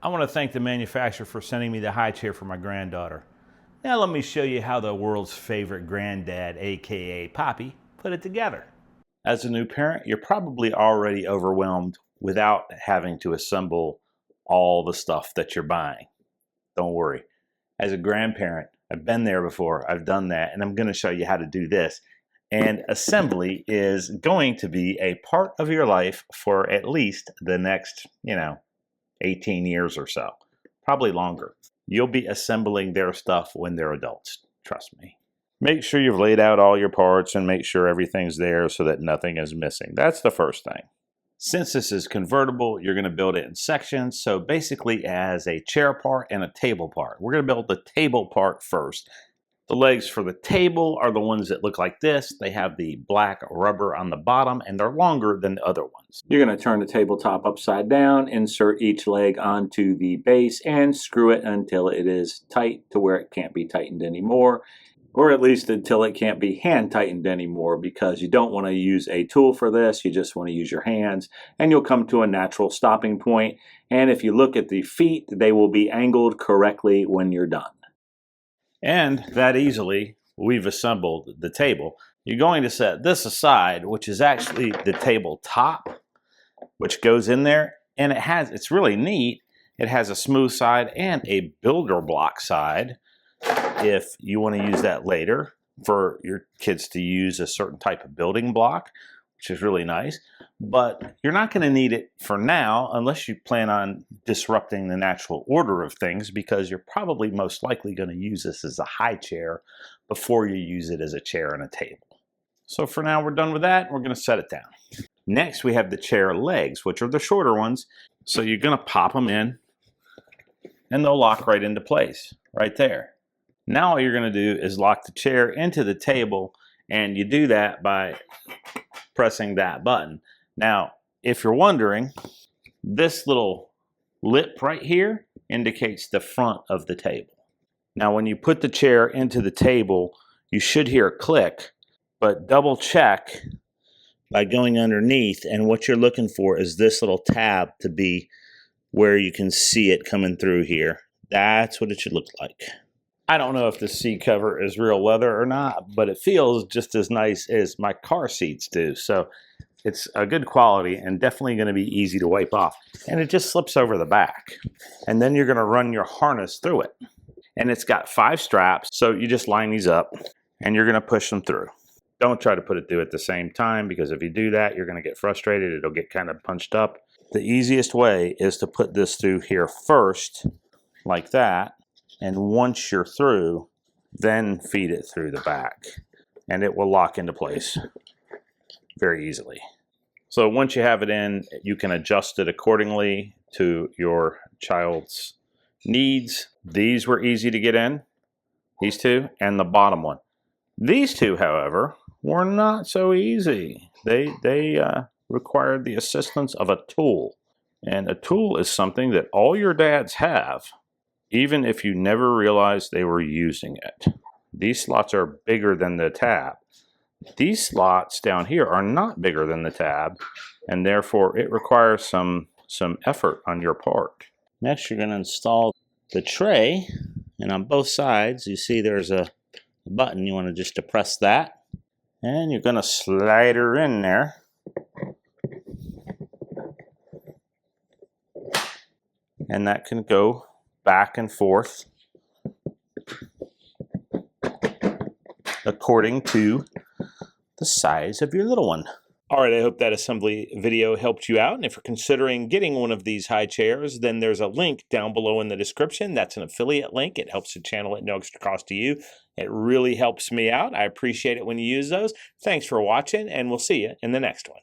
I want to thank the manufacturer for sending me the high chair for my granddaughter. Now let me show you how the world's favorite granddad, aka Poppy, put it together. As a new parent, you're probably already overwhelmed without having to assemble all the stuff that you're buying. Don't worry. As a grandparent, I've been there before, I've done that, and I'm going to show you how to do this. And assembly is going to be a part of your life for at least the next, 18 years or so, probably longer. You'll be assembling their stuff when they're adults, trust me. Make sure you've laid out all your parts and make sure everything's there so that nothing is missing. That's the first thing. Since this is convertible, you're going to build it in sections. So basically as a chair part and a table part. We're going to build the table part first. The legs for the table are the ones that look like this. They have the black rubber on the bottom and they're longer than the other ones. You're going to turn the tabletop upside down, insert each leg onto the base and screw it until it is tight to where it can't be tightened anymore. Or at least until it can't be hand tightened anymore, because you don't want to use a tool for this. You just want to use your hands and you'll come to a natural stopping point. And if you look at the feet, they will be angled correctly when you're done. And that easily, we've assembled the table. You're going to set this aside, which is actually the tabletop, which goes in there. And it's really neat. It has a smooth side and a builder block side. If you want to use that later for your kids to use a certain type of building block, which is really nice. But you're not going to need it for now unless you plan on disrupting the natural order of things, because you're probably most likely going to use this as a high chair before you use it as a chair and a table. So for now, we're done with that. We're going to set it down. Next, we have the chair legs, which are the shorter ones. So you're going to pop them in and they'll lock right into place right there. Now all you're going to do is lock the chair into the table, and you do that by pressing that button. Now, if you're wondering, this little lip right here indicates the front of the table. Now, when you put the chair into the table, you should hear a click, but double check by going underneath, and what you're looking for is this little tab to be where you can see it coming through here. That's what it should look like. I don't know if the seat cover is real leather or not, but it feels just as nice as my car seats do. So it's a good quality and definitely going to be easy to wipe off. And it just slips over the back. And then you're going to run your harness through it. And it's got 5 straps, so you just line these up and you're going to push them through. Don't try to put it through at the same time, because if you do that, you're going to get frustrated. It'll get kind of punched up. The easiest way is to put this through here first, like that. And once you're through, then feed it through the back. And it will lock into place very easily. So once you have it in, you can adjust it accordingly to your child's needs. These were easy to get in, these two, and the bottom one. These two, however, were not so easy. They required the assistance of a tool. And a tool is something that all your dads have, even if you never realized they were using it. These slots are bigger than the tab. These slots down here are not bigger than the tab, and therefore it requires some effort on your part. Next, you're going to install the tray, and on both sides, you see there's a button. You want to just depress that, and you're going to slide her in there. And that can go back and forth according to the size of your little one. All right, I hope that assembly video helped you out. And if you're considering getting one of these high chairs, then there's a link down below in the description. That's an affiliate link. It helps the channel at no extra cost to you. It really helps me out. I appreciate it when you use those. Thanks for watching, and we'll see you in the next one.